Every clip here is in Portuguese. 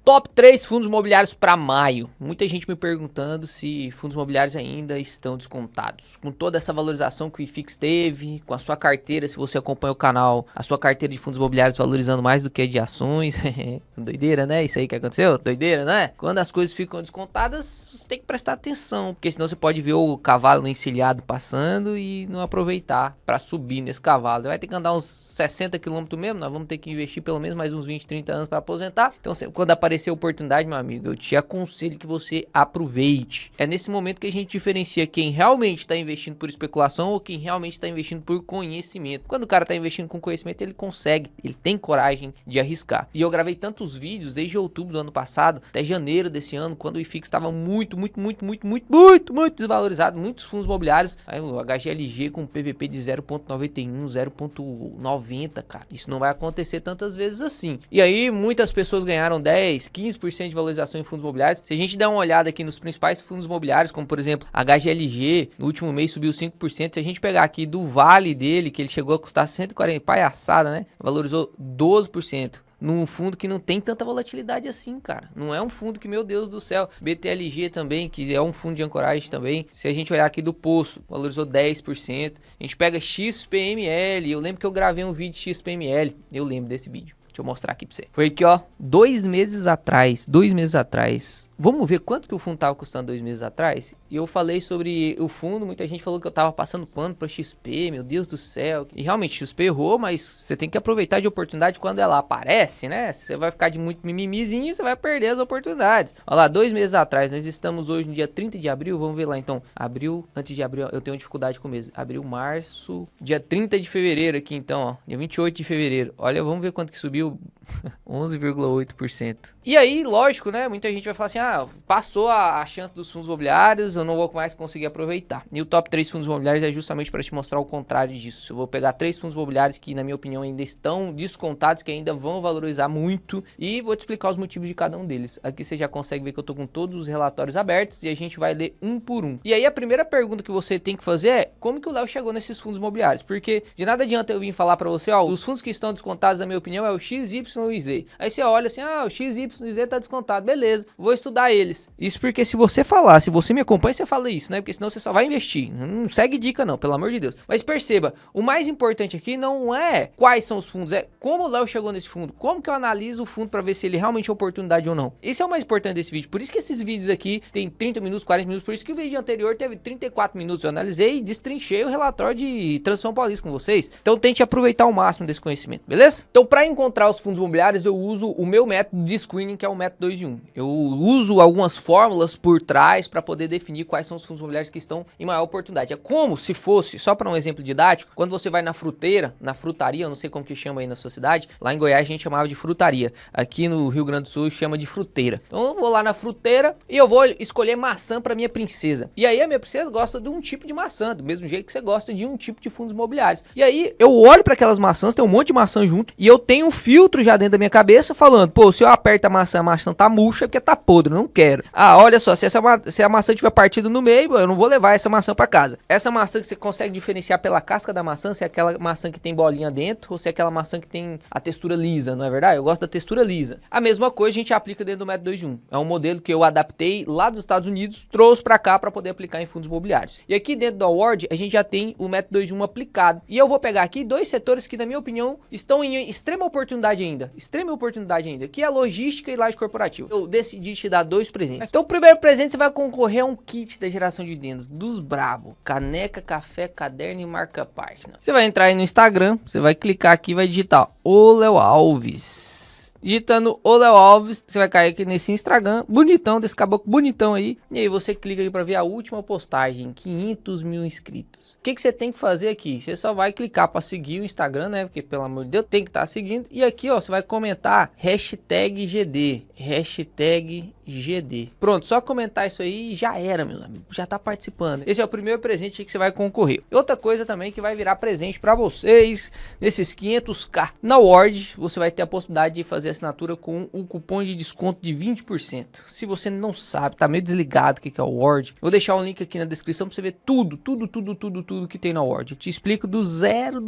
Top 3 fundos imobiliários para maio. Muita gente me perguntando se fundos imobiliários ainda estão descontados. Com toda essa valorização que o IFIX teve, com a sua carteira, se você acompanha o canal, a sua carteira de fundos imobiliários valorizando mais do que a de ações. Doideira, né? Isso aí que aconteceu? Doideira, né? Quando as coisas ficam descontadas, você tem que prestar atenção, porque senão você pode ver o cavalo encilhado passando e não aproveitar para subir nesse cavalo. Você vai ter que andar uns 60 km mesmo, nós vamos ter que investir pelo menos mais uns 20, 30 anos para aposentar. Então, quando aparecer a oportunidade, meu amigo, eu te aconselho que você aproveite. É nesse momento que a gente diferencia quem realmente está investindo por especulação ou quem realmente está investindo por conhecimento. Quando o cara está investindo com conhecimento, ele consegue, ele tem coragem de arriscar. E eu gravei tantos vídeos desde outubro do ano passado até janeiro desse ano, quando o IFIX estava muito desvalorizado, muitos fundos imobiliários, aí o HGLG com PVP de 0.91, 0.90, cara. Isso não vai acontecer tantas vezes assim. E aí muitas pessoas ganharam 10, 15% de valorização em fundos imobiliários. Se a gente der uma olhada aqui nos principais fundos imobiliários, como por exemplo, HGLG, no último mês subiu 5%. Se a gente pegar aqui do vale dele, que ele chegou a custar 140, palhaçada, né? Valorizou 12%. Num fundo que não tem tanta volatilidade assim, cara. Não é um fundo que, meu Deus do céu. BTLG também, que é um fundo de ancoragem também. Se a gente olhar aqui do Poço, valorizou 10%. A gente pega XPML. Eu lembro que eu gravei um vídeo de XPML. Eu lembro desse vídeo. Deixa eu mostrar aqui pra você. Foi aqui, ó, 2 meses atrás. Vamos ver quanto que o fundo tava custando 2 meses atrás? E eu falei sobre o fundo, muita gente falou que eu tava passando pano pra XP, meu Deus do céu. E realmente, XP errou, mas você tem que aproveitar de oportunidade quando ela aparece, né? Você vai ficar de muito mimimizinho, você vai perder as oportunidades. Olha lá, 2 meses atrás, nós estamos hoje no dia 30 de abril, vamos ver lá então. Abril, antes de abril, eu tenho dificuldade com o mês. Abril, março, dia 30 de fevereiro aqui então, ó. Dia 28 de fevereiro. Olha, vamos ver quanto que subiu. 11,8%. E aí, lógico, né? Muita gente vai falar assim, ah, passou a chance dos fundos imobiliários, eu não vou mais conseguir aproveitar. E o top 3 fundos imobiliários é justamente para te mostrar o contrário disso. Eu vou pegar 3 fundos imobiliários que, na minha opinião, ainda estão descontados, que ainda vão valorizar muito, e vou te explicar os motivos de cada um deles. Aqui você já consegue ver que eu tô com todos os relatórios abertos e a gente vai ler um por um. E aí a primeira pergunta que você tem que fazer é, como que o Léo chegou nesses fundos imobiliários? Porque de nada adianta eu vir falar para você, ó, os fundos que estão descontados, na minha opinião, é o X, Y e Z. Aí você olha assim, ah, o X, Y e Z tá descontado, beleza, vou estudar eles. Isso porque se você falar, se você me acompanha, você fala isso, né? Porque senão você só vai investir. Não segue dica não, pelo amor de Deus. Mas perceba, o mais importante aqui não é quais são os fundos, é como o Léo chegou nesse fundo, como que eu analiso o fundo para ver se ele realmente é oportunidade ou não. Esse é o mais importante desse vídeo, por isso que esses vídeos aqui tem 30 minutos, 40 minutos, por isso que o vídeo anterior teve 34 minutos, eu analisei e destrinchei o relatório de Transição Paulista com vocês. Então tente aproveitar o máximo desse conhecimento, beleza? Então para encontrar os fundos imobiliários, eu uso o meu método de screening, que é o método 2 em 1. Eu uso algumas fórmulas por trás para poder definir quais são os fundos imobiliários que estão em maior oportunidade. É como se fosse, só para um exemplo didático, quando você vai na fruteira, na frutaria, eu não sei como que chama aí na sua cidade, lá em Goiás a gente chamava de frutaria, aqui no Rio Grande do Sul chama de fruteira. Então eu vou lá na fruteira e eu vou escolher maçã para minha princesa. E aí a minha princesa gosta de um tipo de maçã, do mesmo jeito que você gosta de um tipo de fundos imobiliários. E aí eu olho para aquelas maçãs, tem um monte de maçã junto, e eu tenho um filtro já dentro da minha cabeça falando, pô, se eu aperto a maçã tá murcha é porque tá podre, eu não quero. Ah, olha só, se a maçã tiver partido no meio, eu não vou levar essa maçã pra casa. Essa maçã que você consegue diferenciar pela casca da maçã, se é aquela maçã que tem bolinha dentro ou se é aquela maçã que tem a textura lisa, não é verdade? Eu gosto da textura lisa. A mesma coisa a gente aplica dentro do método 2 em 1. É um modelo que eu adaptei lá dos Estados Unidos, trouxe pra cá pra poder aplicar em fundos imobiliários. E aqui dentro do Award, a gente já tem o método 2 em 1 aplicado. E eu vou pegar aqui 2 setores que, na minha opinião, estão em extrema oportunidade ainda, que é a logística e laje corporativa. Eu decidi te dar 2 presentes. Então, o primeiro presente você vai concorrer a um kit da geração de dividendos dos brabo. Caneca, café, caderno e marca página. Você vai entrar aí no Instagram, você vai clicar aqui e vai digitar o Léo Alves. Digitando o Léo Alves, você vai cair aqui nesse Instagram, bonitão, desse caboclo bonitão aí. E aí você clica aqui para ver a última postagem, 500 mil inscritos. O que que você tem que fazer aqui? Você só vai clicar para seguir o Instagram, né? Porque pelo amor de Deus, tem que estar seguindo. E aqui, ó, você vai comentar hashtag GD, hashtag GD. Pronto, só comentar isso aí e já era, meu amigo. Já tá participando. Esse é o primeiro presente que você vai concorrer. Outra coisa também que vai virar presente pra vocês nesses 500k. Na Word, você vai ter a possibilidade de fazer assinatura com o cupom de desconto de 20%. Se você não sabe, tá meio desligado o que é o Word, eu vou deixar um link aqui na descrição pra você ver tudo que tem na Word. Eu te explico do zero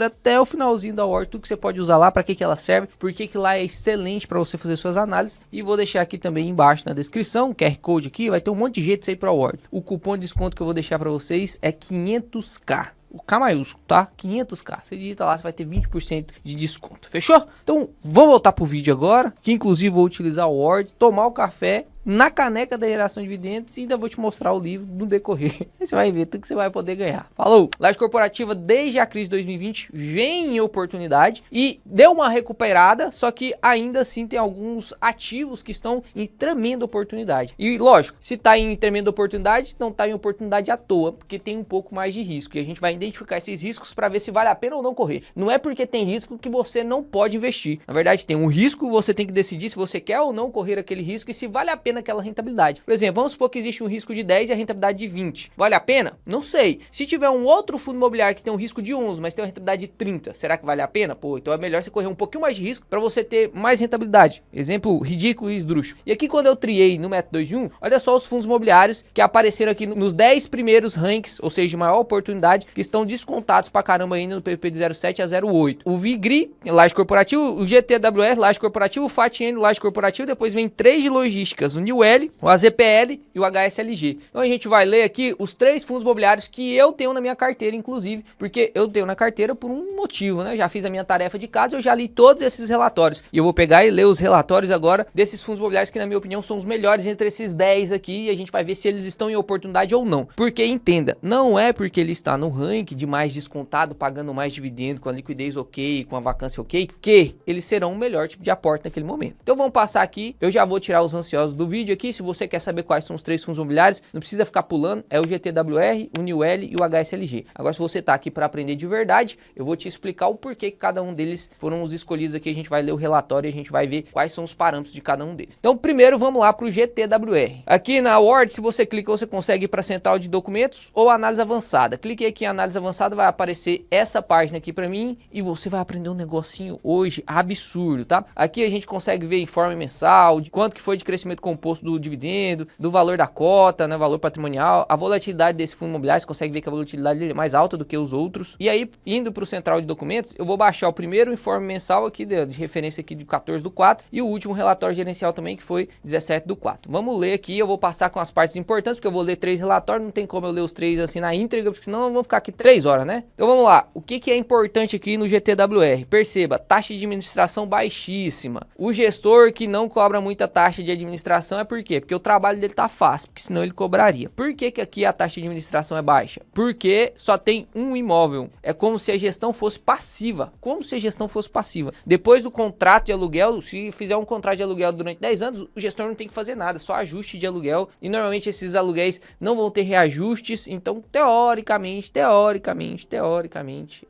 até o finalzinho da Word, tudo que você pode usar lá, pra que ela serve, por que lá é excelente pra você fazer suas análises. E vou deixar aqui também embaixo na descrição, o QR Code aqui, vai ter um monte de jeito de sair pra Word. O cupom de desconto que eu vou deixar pra vocês é 500k. O K maiúsculo, tá? 500k. Você digita lá, você vai ter 20% de desconto. Fechou? Então, vamos voltar pro vídeo agora, que inclusive vou utilizar o Word, tomar o café na caneca da geração de dividendos e ainda vou te mostrar o livro no decorrer. Você vai ver tudo que você vai poder ganhar. Falou! Laje corporativa desde a crise de 2020 vem em oportunidade e deu uma recuperada, só que ainda assim tem alguns ativos que estão em tremenda oportunidade. E lógico, se tá em tremenda oportunidade, não tá em oportunidade à toa, porque tem um pouco mais de risco e a gente vai identificar esses riscos para ver se vale a pena ou não correr. Não é porque tem risco que você não pode investir. Na verdade, tem um risco, você tem que decidir se você quer ou não correr aquele risco e se vale a pena aquela rentabilidade. Por exemplo, vamos supor que existe um risco de 10 e a rentabilidade de 20. Vale a pena? Não sei. Se tiver um outro fundo imobiliário que tem um risco de 11, mas tem uma rentabilidade de 30, será que vale a pena? Pô, então é melhor você correr um pouquinho mais de risco para você ter mais rentabilidade. Exemplo ridículo e esdrúxulo. E aqui quando eu triei no método 2 em 1, olha só os fundos imobiliários que apareceram aqui nos 10 primeiros ranks, ou seja, de maior oportunidade, que estão descontados pra caramba ainda no PVP de 0,7 a 0,8. O VIGRI, laje corporativo, o GTWS, laje corporativo, o FATN, laje corporativo, depois vem 3 de logísticas, o New L, o AZPL e o HSLG. Então a gente vai ler aqui os 3 fundos imobiliários que eu tenho na minha carteira, inclusive, porque eu tenho na carteira por um motivo, né? Já fiz a minha tarefa de casa, eu já li todos esses relatórios. E eu vou pegar e ler os relatórios agora desses fundos imobiliários que, na minha opinião, são os melhores entre esses 10 aqui. E a gente vai ver se eles estão em oportunidade ou não. Porque, entenda, não é porque ele está no ranking de mais descontado, pagando mais dividendo, com a liquidez ok, com a vacância ok, que eles serão o melhor tipo de aporte naquele momento. Então vamos passar aqui, eu já vou tirar os ansiosos do vídeo aqui. Se você quer saber quais são os 3 fundos imobiliários, não precisa ficar pulando, é o GTWR, o New L e o HSLG. Agora, se você tá aqui para aprender de verdade, eu vou te explicar o porquê que cada um deles foram os escolhidos aqui. A gente vai ler o relatório e a gente vai ver quais são os parâmetros de cada um deles. Então, primeiro, vamos lá para o GTWR. Aqui na Word, se você clica, você consegue ir para a central de documentos ou análise avançada. Clique aqui em análise avançada, vai aparecer essa página aqui para mim e você vai aprender um negocinho hoje absurdo, tá? Aqui a gente consegue ver informe mensal, de quanto que foi de crescimento composto do dividendo, do valor da cota, né, valor patrimonial, a volatilidade desse fundo imobiliário. Você consegue ver que a volatilidade é mais alta do que os outros. E aí, indo para o central de documentos, eu vou baixar o primeiro informe mensal aqui de referência aqui de 14/4 e o último relatório gerencial também, que foi 17/4. Vamos ler aqui, eu vou passar com as partes importantes, porque eu vou ler 3 relatórios, não tem como eu ler os 3 assim na íntegra, porque senão vamos ficar aqui 3 horas, né? Então vamos lá, o que é importante aqui no GTWR? Perceba, taxa de administração baixíssima. O gestor que não cobra muita taxa de administração é por quê? Porque o trabalho dele tá fácil, porque senão ele cobraria. Por que que aqui a taxa de administração é baixa? Porque só tem um imóvel. É como se a gestão fosse passiva. Como se a gestão fosse passiva. Depois do contrato de aluguel, se fizer um contrato de aluguel durante 10 anos, o gestor não tem que fazer nada, só ajuste de aluguel. E normalmente esses aluguéis não vão ter reajustes. Então, teoricamente,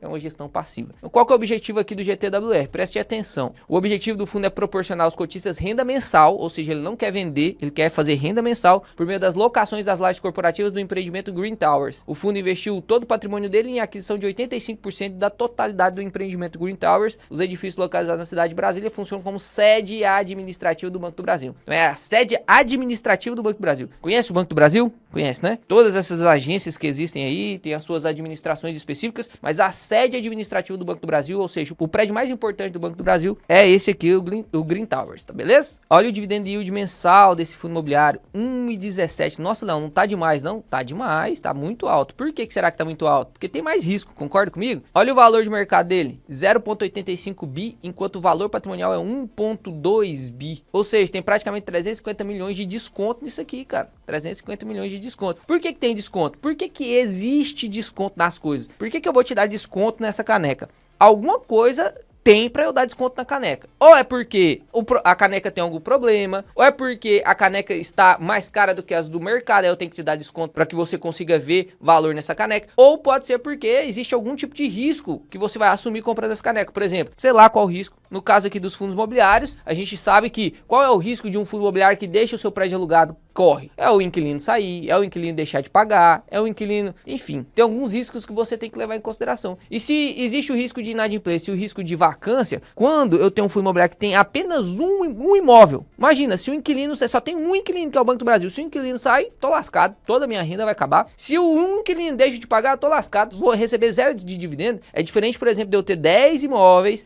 é uma gestão passiva. Então, qual que é o objetivo aqui do GTWR? Preste atenção. O objetivo do fundo é proporcionar aos cotistas renda mensal, ou seja, ele não quer vender, ele quer fazer renda mensal por meio das locações das lajes corporativas do empreendimento Green Towers. O fundo investiu todo o patrimônio dele em aquisição de 85% da totalidade do empreendimento Green Towers. Os edifícios localizados na cidade de Brasília funcionam como sede administrativa do Banco do Brasil. Então é a sede administrativa do Banco do Brasil. Conhece o Banco do Brasil? Conhece, né? Todas essas agências que existem aí têm as suas administrações específicas, mas a sede administrativa do Banco do Brasil, ou seja, o prédio mais importante do Banco do Brasil, é esse aqui, o Green Towers, tá beleza? Olha o dividend yield mensal desse fundo imobiliário, 1,17. Nossa, não tá demais, não? Tá demais, tá muito alto. Por que será que tá muito alto? Porque tem mais risco, concorda comigo? Olha o valor de mercado dele, 0,85 bi, enquanto o valor patrimonial é 1,2 bi. Ou seja, tem praticamente 350 milhões de desconto nisso aqui, cara. 350 milhões de desconto. Por que tem desconto? Por que existe desconto nas coisas? Por que eu vou te dar desconto nessa caneca? Alguma coisa tem pra eu dar desconto na caneca. Ou é porque a caneca tem algum problema, ou é porque a caneca está mais cara do que as do mercado, aí eu tenho que te dar desconto para que você consiga ver valor nessa caneca. Ou pode ser porque existe algum tipo de risco que você vai assumir comprando essa caneca. Por exemplo, sei lá qual o risco. No caso aqui dos fundos imobiliários, a gente sabe que qual é o risco de um fundo imobiliário que deixa o seu prédio alugado? Corre. É o inquilino sair, é o inquilino deixar de pagar, é o inquilino... Enfim, tem alguns riscos que você tem que levar em consideração. E se existe o risco de inadimplência e o risco de vacância, quando eu tenho um fundo imobiliário que tem apenas um imóvel, imagina, se o inquilino, você só tem um inquilino que é o Banco do Brasil, se o inquilino sai, tô lascado, toda a minha renda vai acabar. Se o inquilino deixa de pagar, tô lascado, vou receber zero de dividendo. É diferente, por exemplo, de eu ter 10 imóveis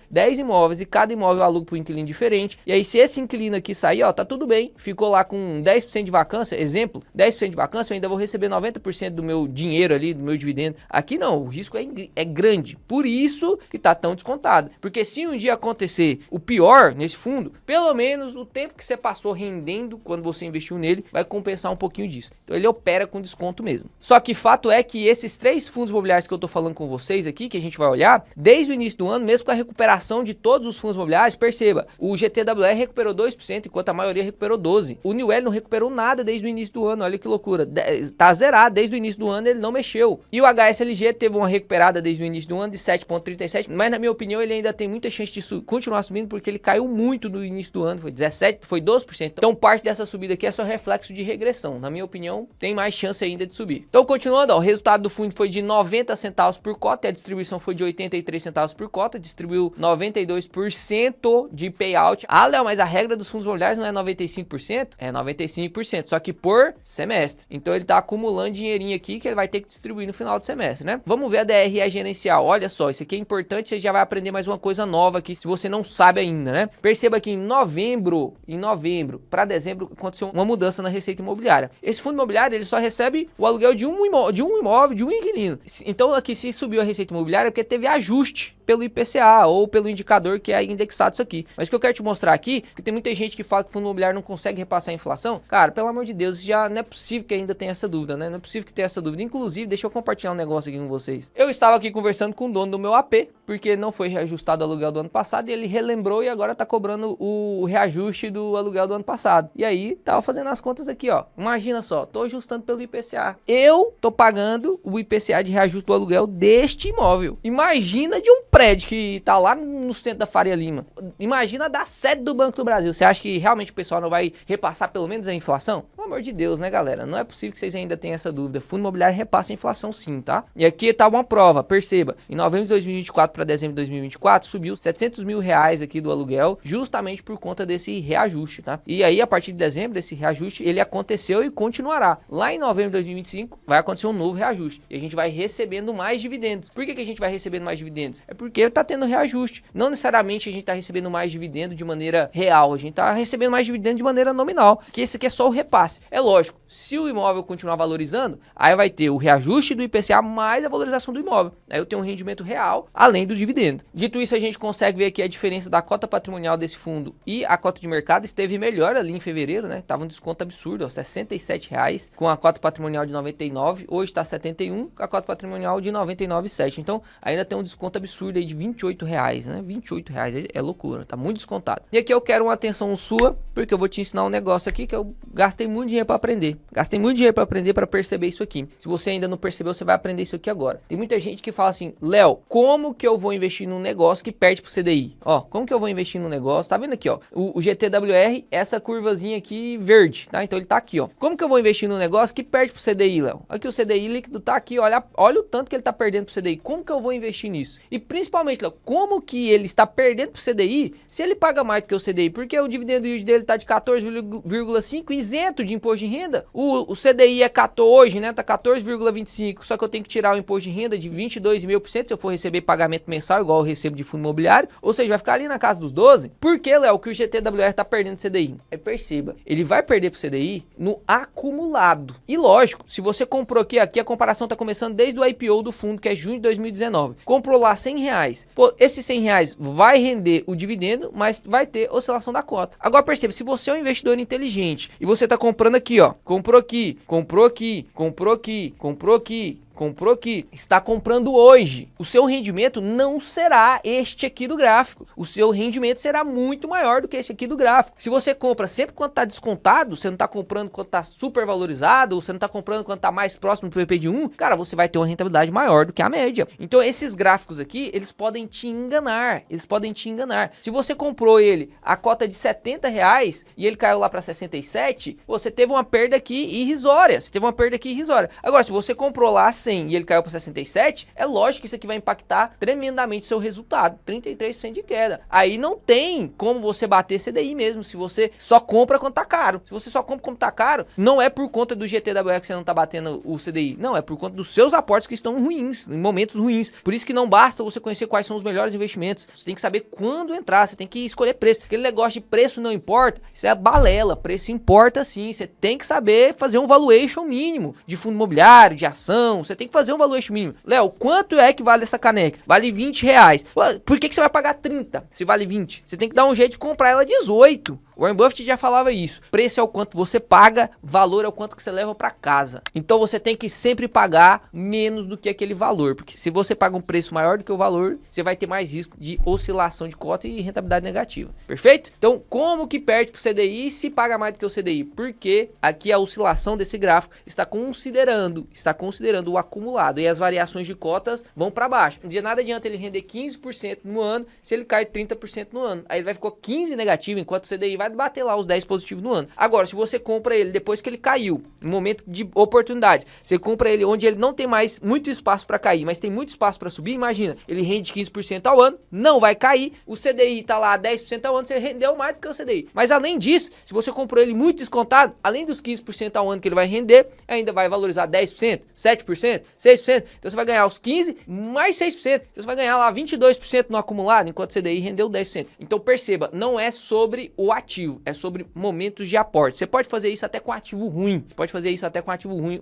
e cada imóvel eu alugo para um inquilino diferente. E aí se esse inquilino aqui sair, ó, tá tudo bem, ficou lá com 10% de vacância, exemplo, 10% de vacância, eu ainda vou receber 90% do meu dinheiro ali, do meu dividendo. Aqui não, o risco é grande, por isso que tá tão descontado. Porque se um dia acontecer o pior nesse fundo, pelo menos o tempo que você passou rendendo quando você investiu nele vai compensar um pouquinho disso. Então ele opera com desconto mesmo. Só que fato é que esses 3 fundos imobiliários que eu tô falando com vocês aqui, que a gente vai olhar, desde o início do ano, mesmo com a recuperação de todos os fundos imobiliários, perceba, o GTWR recuperou 2%, enquanto a maioria recuperou 12%. O New L não recuperou nada desde o início do ano, olha que loucura. Tá zerado, desde o início do ano ele não mexeu. E o HSLG teve uma recuperada desde o início do ano de 7,37%, mas na minha opinião ele ainda tem muita chance de continuar subindo, porque ele caiu muito no início do ano, foi 17%, foi 12%. Então parte dessa subida aqui é só reflexo de regressão. Na minha opinião, tem mais chance ainda de subir. Então continuando, ó, o resultado do fundo foi de 90 centavos por cota e a distribuição foi de 83 centavos por cota, distribuiu 92% de payout. Ah, Léo, mas a regra dos fundos imobiliários não é 95%? É 95%, só que por semestre. Então ele tá acumulando dinheirinho aqui que ele vai ter que distribuir no final do semestre, né? Vamos ver a DRE gerencial. Olha só, isso aqui é importante, você já vai aprender mais uma coisa nova aqui, se você não sabe ainda, né? Perceba que em novembro para dezembro aconteceu uma mudança na receita imobiliária. Esse fundo imobiliário, ele só recebe o aluguel de um imóvel, de um inquilino. Então aqui se subiu a receita imobiliária é porque teve ajuste pelo IPCA ou pelo indicador que é indexado isso aqui. Mas o que eu quero te mostrar aqui, porque tem muita gente que fala que o fundo imobiliário não consegue repassar a inflação. Cara, pelo amor de Deus, já não é possível que ainda tenha essa dúvida, né? Não é possível que tenha essa dúvida. Inclusive, deixa eu compartilhar um negócio aqui com vocês. Eu estava aqui conversando com o dono do meu AP, porque não foi reajustado o aluguel do ano passado, e ele relembrou e agora tá cobrando o reajuste do aluguel do ano passado. E aí, tava fazendo as contas aqui, ó. Imagina só, tô ajustando pelo IPCA. Eu tô pagando o IPCA de reajuste do aluguel deste imóvel. Imagina de um prédio que tá lá no centro da Faria Lima. Imagina da sede do Banco do Brasil. Você acha que realmente o pessoal não vai repassar pelo menos a inflação? Pelo amor de Deus, né, galera? Não é possível que vocês ainda tenham essa dúvida. Fundo imobiliário repassa a inflação sim, tá? E aqui tá uma prova, perceba. Em novembro de 2024 para dezembro de 2024, subiu 700 mil reais aqui do aluguel, justamente por conta desse reajuste, tá? E aí, a partir de dezembro, esse reajuste, ele aconteceu e continuará. Lá em novembro de 2025, vai acontecer um novo reajuste. E a gente vai recebendo mais dividendos. Por que a gente vai recebendo mais dividendos? É porque tá tendo reajuste. Não necessariamente a gente tá recebendo mais dividendo de maneira real, a gente tá recebendo mais dividendo de maneira nominal, que esse aqui é só o repasse. É lógico, se o imóvel continuar valorizando, aí vai ter o reajuste do IPCA mais a valorização do imóvel. Aí eu tenho um rendimento real, além do dividendo. Dito isso, a gente consegue ver aqui a diferença da cota patrimonial desse fundo e a cota de mercado esteve melhor ali em fevereiro, né? Tava um desconto absurdo, ó, R$67 com a cota patrimonial de 99, hoje tá 71 com a cota patrimonial de 99,7. Então, ainda tem um desconto absurdo aí de R$28, né? R$28 é loucura, tá muito descontado. E aqui eu quero uma atenção sua, porque eu vou te ensinar um negócio aqui que eu gastei muito dinheiro para aprender. Gastei muito dinheiro para aprender, para perceber isso aqui. Se você ainda não percebeu, você vai aprender isso aqui agora. Tem muita gente que fala assim, Léo, como que eu vou investir num negócio que perde pro CDI? Ó, como que eu vou investir num negócio? Tá vendo aqui, ó? O GTWR, essa curvazinha aqui verde, tá? Então ele tá aqui, ó. Como que eu vou investir num negócio que perde pro CDI, Léo? Aqui o CDI líquido tá aqui, olha o tanto que ele tá perdendo pro CDI. Como que eu vou investir nisso? E principalmente, Léo, como que ele está perdendo pro CDI se ele paga mais do que o CDI? Porque o dividendo yield dele tá de 14,5 isento de imposto de renda. O CDI é 14 hoje, né? Tá 14,25, só que eu tenho que tirar o imposto de renda de 22,5% se eu for receber pagamento mensal, igual eu recebo de fundo imobiliário. Ou seja, vai ficar ali na casa dos 12. Por que, Léo, que o GTWR tá perdendo CDI? Perceba, ele vai perder pro CDI no acumulado. E lógico, se você comprou aqui a comparação tá começando desde o IPO do fundo, que é junho de 2019. Comprou lá R$100. Pô, esses R$100 vai render o dividendo, mas vai ter oscilação da cota. Agora perceba, se você é um investidor inteligente e você tá comprando aqui, ó, comprou aqui, comprou aqui, comprou aqui, comprou aqui, está comprando hoje, o seu rendimento não será este aqui do gráfico. O seu rendimento será muito maior do que esse aqui do gráfico. Se você compra sempre quando está descontado, você não está comprando quando está super valorizado, você não está comprando quando está mais próximo do PVP de 1, cara, você vai ter uma rentabilidade maior do que a média. Então esses gráficos aqui, eles podem te enganar, Se você comprou ele a cota de R$70 e ele caiu lá para 67, você teve uma perda aqui irrisória, Agora, se você comprou lá a 100 e ele caiu para 67, é lógico que isso aqui vai impactar tremendamente seu resultado, 33% de queda. Aí não tem como você bater CDI mesmo, se você só compra quando tá caro. Se você só compra quando tá caro, não é por conta do GTWR que você não tá batendo o CDI, não, é por conta dos seus aportes que estão ruins, em momentos ruins. Por isso que não basta você conhecer quais são os melhores investimentos, você tem que saber quando entrar, você tem que escolher preço. Aquele negócio de preço não importa, isso é balela, preço importa sim, você tem que saber fazer um valuation mínimo de fundo imobiliário, de ação, você tem que fazer um valuation mínimo. Léo, quanto é que vale essa caneca? Vale R$20. Por que você vai pagar 30 se vale 20? Você tem que dar um jeito de comprar ela 18. Warren Buffett já falava isso. Preço é o quanto você paga, valor é o quanto que você leva para casa. Então você tem que sempre pagar menos do que aquele valor, porque se você paga um preço maior do que o valor, você vai ter mais risco de oscilação de cota e rentabilidade negativa. Perfeito? Então, como que perde pro CDI se paga mais do que o CDI? Porque aqui a oscilação desse gráfico está considerando o acumulado e as variações de cotas vão para baixo. De nada adianta ele render 15% no ano se ele cai 30% no ano. Aí ele vai ficar 15 negativo, enquanto o CDI vai bater lá os 10 positivos no ano. Agora, se você compra ele depois que ele caiu, no momento de oportunidade, você compra ele onde ele não tem mais muito espaço para cair, mas tem muito espaço para subir, imagina, ele rende 15% ao ano, não vai cair, o CDI tá lá 10% ao ano, você rendeu mais do que o CDI. Mas além disso, se você comprou ele muito descontado, além dos 15% ao ano que ele vai render, ainda vai valorizar 10%, 7%, 6%, então você vai ganhar os 15% mais 6%, então você vai ganhar lá 22% no acumulado, enquanto o CDI rendeu 10%. Então perceba, não é sobre o ativo, é sobre momentos de aporte. Você pode fazer isso até com ativo ruim,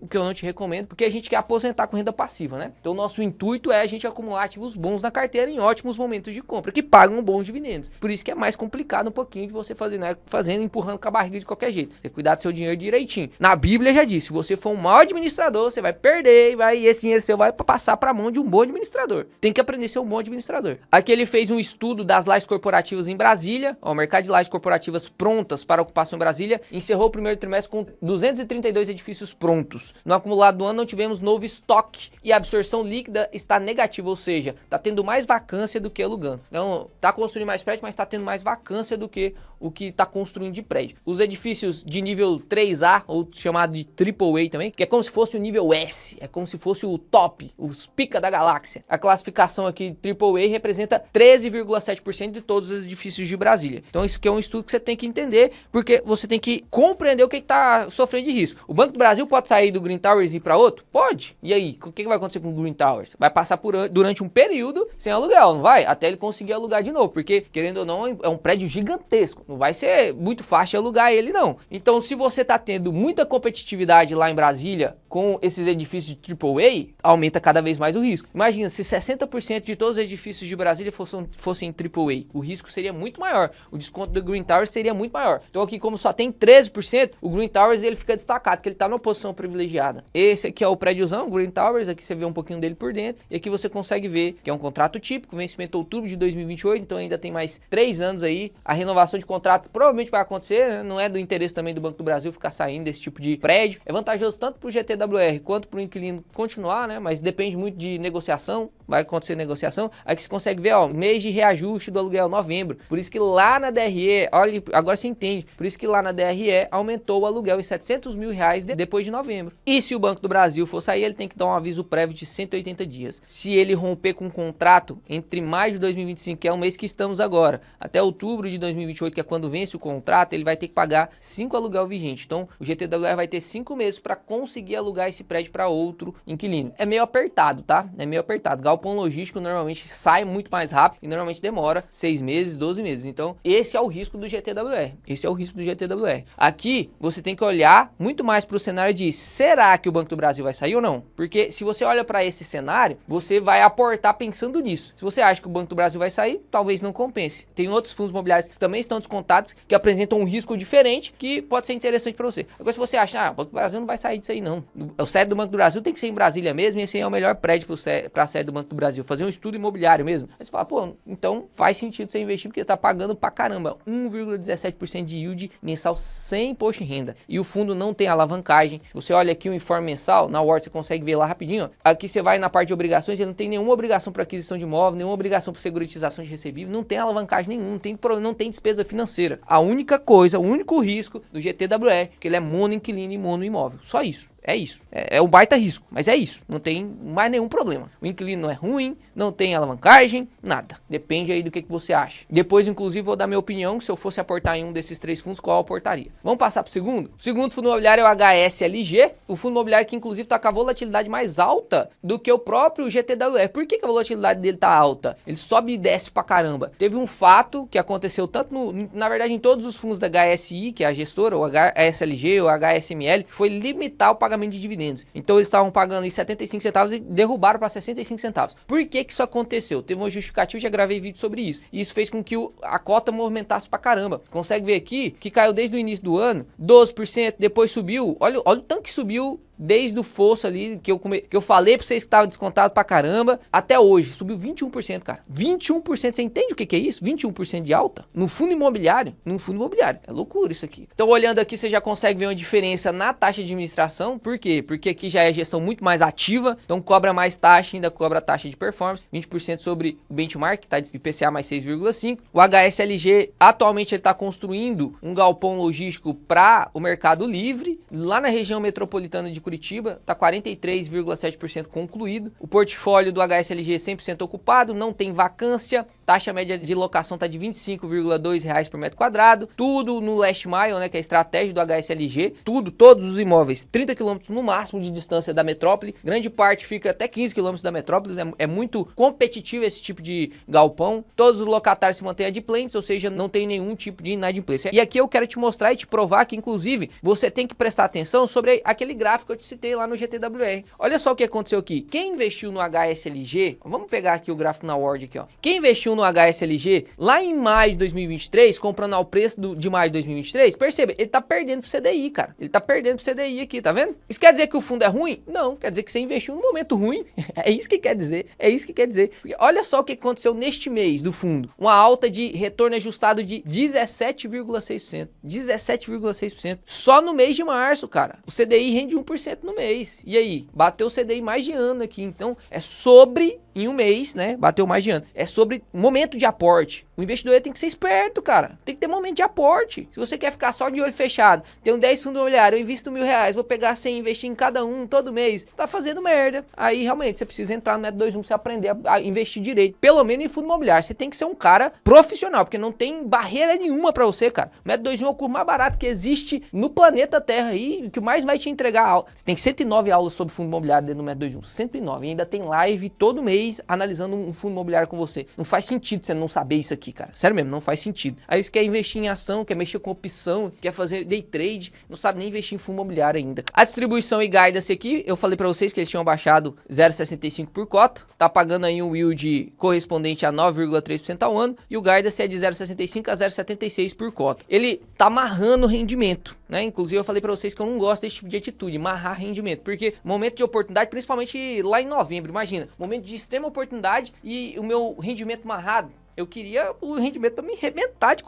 o que eu não te recomendo, porque a gente quer aposentar com renda passiva, né? Então o nosso intuito é a gente acumular ativos bons na carteira em ótimos momentos de compra, que pagam bons dividendos. Por isso que é mais complicado um pouquinho de você fazer, né? Fazendo, empurrando com a barriga de qualquer jeito. Tem que cuidar do seu dinheiro direitinho. Na Bíblia já diz, se você for um mau administrador, você vai perder e esse dinheiro seu vai passar para a mão de um bom administrador. Tem que aprender a ser um bom administrador. Aqui ele fez um estudo das lajes corporativas em Brasília. Ó, o mercado de lajes corporativas prontas para ocupação em Brasília encerrou o primeiro trimestre com 232 edifícios prontos. No acumulado do ano não tivemos novo estoque e a absorção líquida está negativa, ou seja, está tendo mais vacância do que alugando. Então, está construindo mais prédio, mas está tendo mais vacância do que o que está construindo de prédio. Os edifícios de nível 3A, ou chamado de AAA também, que é como se fosse o nível S, é como se fosse o top, os pica da galáxia. A classificação aqui AAA representa 13,7% de todos os edifícios de Brasília. Então isso aqui é um estudo que você tem que entender, porque você tem que compreender o que está sofrendo de risco. O Banco do Brasil pode sair do Green Towers e ir para outro? Pode. E aí, o que vai acontecer com o Green Towers? Vai passar durante um período sem aluguel, não vai? Até ele conseguir alugar de novo, porque, querendo ou não, é um prédio gigantesco. Não vai ser muito fácil alugar ele, não. Então, se você está tendo muita competitividade lá em Brasília com esses edifícios de AAA, aumenta cada vez mais o risco. Imagina, se 60% de todos os edifícios de Brasília fossem AAA, o risco seria muito maior. O desconto do Green Towers seria muito maior. Então aqui, como só tem 13%, o Green Towers ele fica destacado, que ele está numa posição privilegiada. Esse aqui é o prédiozão, Green Towers, aqui você vê um pouquinho dele por dentro, e aqui você consegue ver que é um contrato típico, vencimento outubro de 2028, então ainda tem mais 3 anos aí. A renovação de contrato provavelmente vai acontecer, né? Não é do interesse também do Banco do Brasil ficar saindo desse tipo de prédio. É vantajoso tanto para o GTWR quanto para o inquilino continuar, né? Mas depende muito de negociação, vai acontecer negociação. Aqui você consegue ver, ó, mês de reajuste do aluguel, novembro. Por isso que lá na DRE, olha, agora você entende, por isso que lá na DRE aumentou o aluguel em R$700 mil depois de novembro. E se o Banco do Brasil for sair, ele tem que dar um aviso prévio de 180 dias. Se ele romper com um contrato entre maio de 2025, que é o mês que estamos agora, até outubro de 2028, que é quando vence o contrato, ele vai ter que pagar 5 aluguel vigente. Então, o GTWR vai ter 5 meses para conseguir alugar esse prédio para outro inquilino. É meio apertado, tá? É meio apertado. Galpão logístico normalmente sai muito mais rápido e normalmente demora 6 meses, 12 meses. Então, esse é o risco do GTWR. Esse é o risco do GTWR. Aqui, você tem que olhar muito mais para o cenário de será que o Banco do Brasil vai sair ou não? Porque se você olha para esse cenário, você vai aportar pensando nisso. Se você acha que o Banco do Brasil vai sair, talvez não compense. Tem outros fundos imobiliários que também estão descontados descontadas que apresentam um risco diferente que pode ser interessante para você. Agora, se você achar, o Banco do Brasil não vai sair disso aí não. O sede do Banco do Brasil tem que ser em Brasília mesmo, e esse aí é o melhor prédio para a sede do Banco do Brasil. Fazer um estudo imobiliário mesmo. Aí você fala, pô, então faz sentido você investir porque tá pagando pra caramba 1,17% de yield mensal sem imposto de renda. E o fundo não tem alavancagem. Você olha aqui o informe mensal, na Word você consegue ver lá rapidinho. Ó. Aqui você vai na parte de obrigações, ele não tem nenhuma obrigação para aquisição de imóvel, nenhuma obrigação por securitização de recebível, não tem alavancagem nenhuma, não tem despesa financeira. A única coisa, o único risco do GTWR, que ele é monoinquilino e monoimóvel. Só isso. É isso. É um baita risco, mas é isso. Não tem mais nenhum problema. O inquilino não é ruim, não tem alavancagem, nada. Depende aí do que você acha. Depois, inclusive, vou dar minha opinião. Se eu fosse aportar em um desses 3 fundos, qual eu aportaria? Vamos passar pro segundo? O segundo fundo imobiliário é o HSLG. O fundo imobiliário que, inclusive, tá com a volatilidade mais alta do que o próprio GTWR. Por que a volatilidade dele tá alta? Ele sobe e desce pra caramba. Teve um fato que aconteceu tanto, na verdade, em todos os fundos da HSI, que é a gestora, o HSLG, o HSML, foi limitar o pagamento de dividendos. Então eles estavam pagando em 75 centavos e derrubaram para 65 centavos. Por que isso aconteceu? Teve uma justificativa, já gravei vídeo sobre isso. E isso fez com que a cota movimentasse pra caramba. Consegue ver aqui que caiu desde o início do ano 12%, depois subiu. Olha o tanto que subiu desde o fosso ali, que eu falei pra vocês que tava descontado pra caramba, até hoje, subiu 21%, cara. 21%, você entende o que é isso? 21% de alta? No fundo imobiliário? No fundo imobiliário. É loucura isso aqui. Então, olhando aqui, você já consegue ver uma diferença na taxa de administração. Por quê? Porque aqui já é gestão muito mais ativa, então cobra mais taxa, ainda cobra taxa de performance, 20% sobre o benchmark, tá de IPCA mais 6,5. O HSLG, atualmente, ele tá construindo um galpão logístico para o Mercado Livre, lá na região metropolitana de Curitiba, está 43,7% concluído. O portfólio do HSLG é 100% ocupado, não tem vacância, taxa média de locação está de R$ 25,2 por metro quadrado, tudo no last mile, né, que é a estratégia do HSLG, todos os imóveis, 30 km no máximo de distância da metrópole, grande parte fica até 15 km da metrópole, é muito competitivo esse tipo de galpão, todos os locatários se mantêm adimplentes, ou seja, não tem nenhum tipo de inadimplência. E aqui eu quero te mostrar e te provar que, inclusive, você tem que prestar atenção sobre aquele gráfico que eu te citei lá no GTWR. Olha só o que aconteceu aqui. Quem investiu no HSLG, vamos pegar aqui o gráfico na Word aqui, ó. Quem investiu no HSLG lá em maio de 2023, comprando ao preço de maio de 2023, perceba, ele tá perdendo pro CDI, cara. Ele tá perdendo pro CDI aqui, tá vendo? Isso quer dizer que o fundo é ruim? Não, quer dizer que você investiu num momento ruim. É isso que quer dizer. É isso que quer dizer. Porque olha só o que aconteceu neste mês do fundo. Uma alta de retorno ajustado de 17,6%. 17,6%. Só no mês de março, cara. O CDI rende 1% no mês. E aí? Bateu o CDI mais de ano aqui. Então, é sobre, em um mês, né? Bateu mais de ano. É sobre momento de aporte. O investidor tem que ser esperto, cara. Tem que ter momento de aporte. Se você quer ficar só de olho fechado, tenho 10 fundos imobiliários, eu invisto R$1.000, vou pegar 100 e investir em cada um todo mês, tá fazendo merda. Aí, realmente, você precisa entrar no método 2.1 pra você aprender a investir direito. Pelo menos em fundo imobiliário. Você tem que ser um cara profissional, porque não tem barreira nenhuma pra você, cara. O método 2.1 é o curso mais barato que existe no planeta Terra aí, que mais vai te entregar aula. Você tem 109 aulas sobre fundo imobiliário dentro do método 2.1. 109. E ainda tem live todo mês analisando um fundo imobiliário com você. Não faz sentido você não saber isso aqui, cara. Sério mesmo, não faz sentido. Aí você quer investir em ação, quer mexer com opção, quer fazer day trade, não sabe nem investir em fundo imobiliário ainda. A distribuição e guidance aqui, eu falei pra vocês que eles tinham baixado 0,65 por cota. Tá pagando aí um yield correspondente a 9,3% ao ano. E o guidance é de 0,65 a 0,76 por cota. Ele tá amarrando o rendimento, né? Inclusive eu falei pra vocês que eu não gosto desse tipo de atitude, amarrar rendimento. Porque momento de oportunidade, principalmente lá em novembro, imagina. Momento de extrema oportunidade e o meu rendimento amarrado. Eu queria o rendimento para me arrebentar de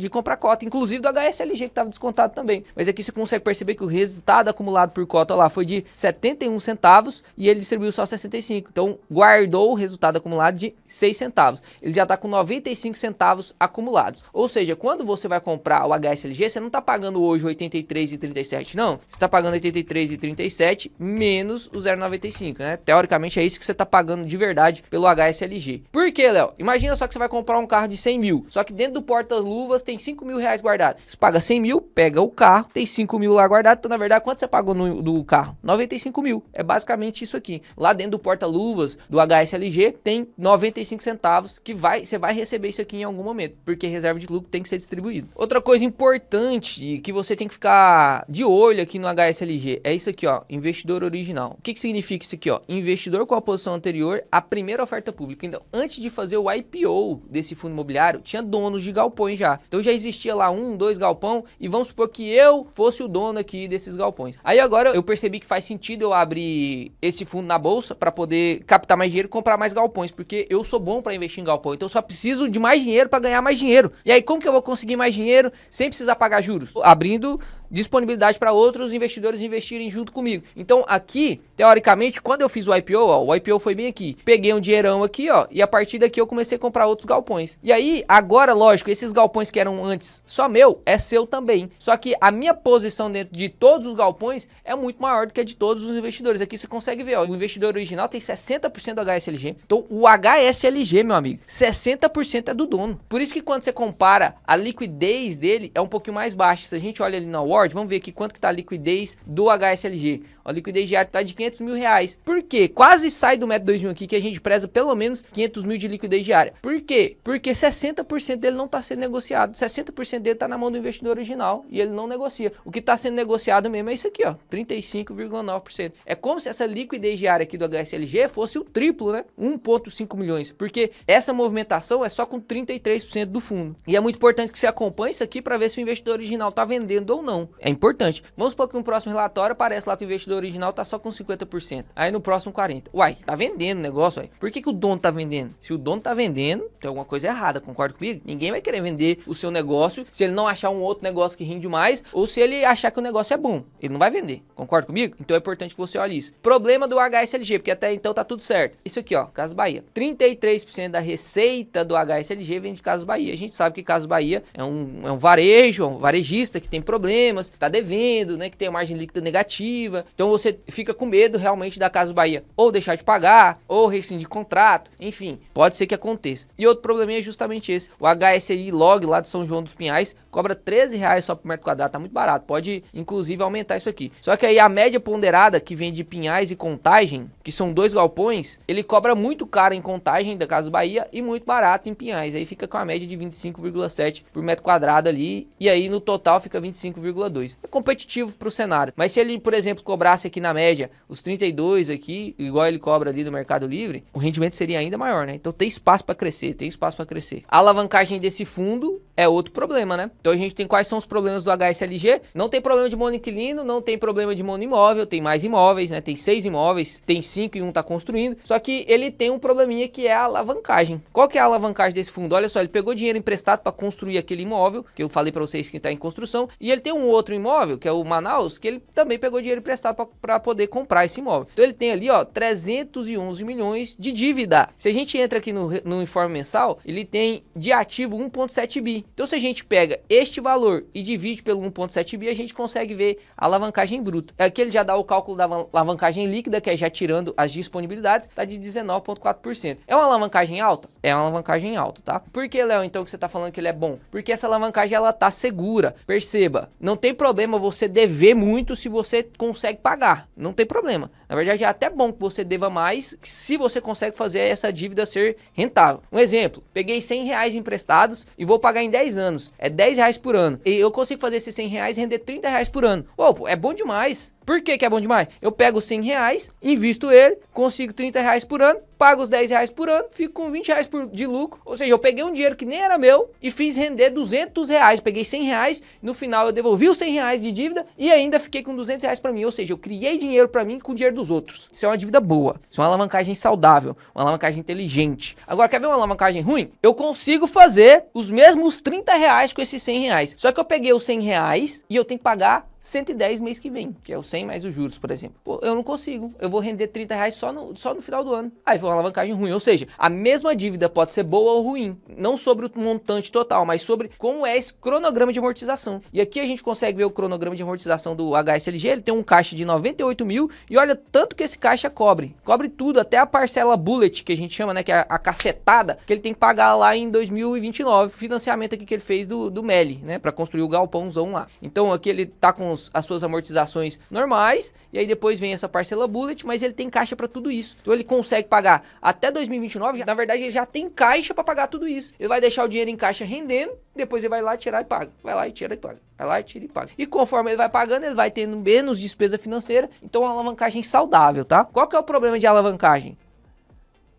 comprar cota, inclusive do HSLG que estava descontado também. Mas aqui você consegue perceber que o resultado acumulado por cota lá foi de 71 centavos e ele distribuiu só 65. Então guardou o resultado acumulado de 6 centavos. Ele já está com 95 centavos acumulados. Ou seja, quando você vai comprar o HSLG, você não está pagando hoje 83,37, não. Você está pagando 83,37 menos o 0,95, né? Teoricamente é isso que você está pagando de verdade pelo HSLG. Por quê, Léo? Imagina só que você vai comprar um carro de 100 mil, só que dentro do porta-luvas tem 5 mil reais guardado. Você paga 100 mil, pega o carro, tem 5 mil lá guardado, então na verdade quanto você pagou no carro? 95 mil, é basicamente isso aqui. Lá dentro do porta-luvas do HSLG tem 95 centavos que você vai receber isso aqui em algum momento, porque reserva de lucro tem que ser distribuído. Outra coisa importante que você tem que ficar de olho aqui no HSLG é isso aqui, ó, investidor original. O que significa isso aqui, ó? Investidor com a posição anterior à primeira oferta pública. Então, antes de fazer o IPO IPO desse fundo imobiliário, tinha donos de galpões já. Então já existia lá 1, 2 galpão e vamos supor que eu fosse o dono aqui desses galpões. Aí agora eu percebi que faz sentido eu abrir esse fundo na bolsa para poder captar mais dinheiro e comprar mais galpões, porque eu sou bom para investir em galpão, então eu só preciso de mais dinheiro para ganhar mais dinheiro. E aí como que eu vou conseguir mais dinheiro sem precisar pagar juros? Abrindo disponibilidade para outros investidores investirem junto comigo. Então aqui, teoricamente, quando eu fiz o IPO, ó, o IPO foi bem aqui. Peguei um dinheirão aqui, ó, e a partir daqui eu comecei a comprar outros galpões. E aí, agora, lógico, esses galpões que eram antes só meu, é seu também. Só que a minha posição dentro de todos os galpões é muito maior do que a de todos os investidores. Aqui você consegue ver, ó, o investidor original tem 60% do HSLG. Então, o HSLG, meu amigo, 60% é do dono. Por isso que quando você compara, a liquidez dele é um pouquinho mais baixa. Se a gente olha ali na vamos ver aqui quanto que tá a liquidez do HSLG. A liquidez diária tá de 500 mil reais. Por quê? Quase sai do método 2000 aqui, que a gente preza pelo menos 500 mil de liquidez diária. Por quê? Porque 60% dele não tá sendo negociado. 60% dele tá na mão do investidor original e ele não negocia. O que tá sendo negociado mesmo é isso aqui, ó, 35,9%. É como se essa liquidez diária aqui do HSLG fosse o triplo, né? 1,5 milhões. Porque essa movimentação é só com 33% do fundo. E é muito importante que você acompanhe isso aqui para ver se o investidor original tá vendendo ou não. É importante. Vamos supor que no próximo relatório aparece lá que o investidor original tá só com 50%. Aí no próximo 40%. Uai, tá vendendo o negócio, uai. Por que o dono tá vendendo? Se o dono tá vendendo, tem alguma coisa errada, concorda comigo? Ninguém vai querer vender o seu negócio se ele não achar um outro negócio que rende mais ou se ele achar que o negócio é bom. Ele não vai vender. Concorda comigo? Então é importante que você olhe isso. Problema do HSLG, porque até então tá tudo certo. Isso aqui, ó, Casas Bahia. 33% da receita do HSLG vem de Casas Bahia. A gente sabe que Casas Bahia é um varejo, um varejista que tem problemas, tá devendo, né, que tem a margem líquida negativa. Então você fica com medo realmente da Casas Bahia ou deixar de pagar, ou rescindir contrato, enfim, pode ser que aconteça. E outro probleminha é justamente esse. O HSI Log lá de São João dos Pinhais cobra R$13 só por metro quadrado, tá muito barato. Pode inclusive aumentar isso aqui. Só que aí a média ponderada que vem de Pinhais e Contagem, que são 2 galpões, ele cobra muito caro em Contagem da Casas Bahia e muito barato em Pinhais. Aí fica com a média de 25,7 por metro quadrado ali, e aí no total fica 25,2. É competitivo pro cenário. Mas se ele, por exemplo, cobrasse aqui na média os 32 aqui, igual ele cobra ali no Mercado Livre, o rendimento seria ainda maior, né? Então tem espaço para crescer, tem espaço para crescer. A alavancagem desse fundo é outro problema, né? Então a gente tem quais são os problemas do HSLG? Não tem problema de monoinquilino, não tem problema de monoimóvel, tem mais imóveis, né? Tem 6 imóveis, tem 5 e um tá construindo. Só que ele tem um probleminha que é a alavancagem. Qual que é a alavancagem desse fundo? Olha só, ele pegou dinheiro emprestado para construir aquele imóvel, que eu falei para vocês que tá em construção, e ele tem um outro imóvel, que é o Manaus, que ele também pegou dinheiro emprestado para poder comprar esse imóvel. Então ele tem ali, ó, 311 milhões de dívida. Se a gente entra aqui no informe mensal, ele tem de ativo 1,7 bi. Então se a gente pega este valor e divide pelo 1,7 bi, a gente consegue ver a alavancagem bruta. Aqui ele já dá o cálculo da alavancagem líquida, que é já tirando as disponibilidades, tá de 19,4%. É uma alavancagem alta? É uma alavancagem alta, tá? Por que, Léo, então, que você tá falando que ele é bom? Porque essa alavancagem, ela tá segura. Perceba, não tem problema você dever muito se você consegue pagar. Não tem problema. Na verdade, é até bom que você deva mais se você consegue fazer essa dívida ser rentável. Um exemplo, peguei R$100 emprestados e vou pagar em 10 anos. É R$10 por ano. E eu consigo fazer esses R$100 render R$30 por ano. Pô, é bom demais. Por que é bom demais? Eu pego os R$100, invisto ele, consigo R$30 por ano, pago os R$10 por ano, fico com R$20 de lucro. Ou seja, eu peguei um dinheiro que nem era meu e fiz render R$200. Peguei R$100, no final eu devolvi os R$100 de dívida e ainda fiquei com R$200 para mim. Ou seja, eu criei dinheiro para mim com o dinheiro dos outros. Isso é uma dívida boa. Isso é uma alavancagem saudável, uma alavancagem inteligente. Agora, quer ver uma alavancagem ruim? Eu consigo fazer os mesmos R$30 com esses R$100. Só que eu peguei os R$100 e eu tenho que pagar 110 mês que vem, que é o 100 mais os juros, por exemplo. Pô, eu não consigo. Eu vou render R$30 só no final do ano. Aí foi uma alavancagem ruim. Ou seja, a mesma dívida pode ser boa ou ruim. Não sobre o montante total, mas sobre como é esse cronograma de amortização. E aqui a gente consegue ver o cronograma de amortização do HSLG. Ele tem um caixa de 98 mil e olha tanto que esse caixa cobre. Cobre tudo, até a parcela bullet, que a gente chama, né, que é a cacetada, que ele tem que pagar lá em 2029. Financiamento aqui que ele fez do Meli, né, para construir o galpãozão lá. Então aqui ele tá com as suas amortizações normais, e aí depois vem essa parcela bullet, mas ele tem caixa para tudo isso. Então ele consegue pagar até 2029, na verdade ele já tem caixa para pagar tudo isso. Ele vai deixar o dinheiro em caixa rendendo, depois ele vai lá tirar e paga. Vai lá e tira e paga. Vai lá e tira e paga. E conforme ele vai pagando, ele vai tendo menos despesa financeira, então é uma alavancagem saudável, tá? Qual que é o problema de alavancagem?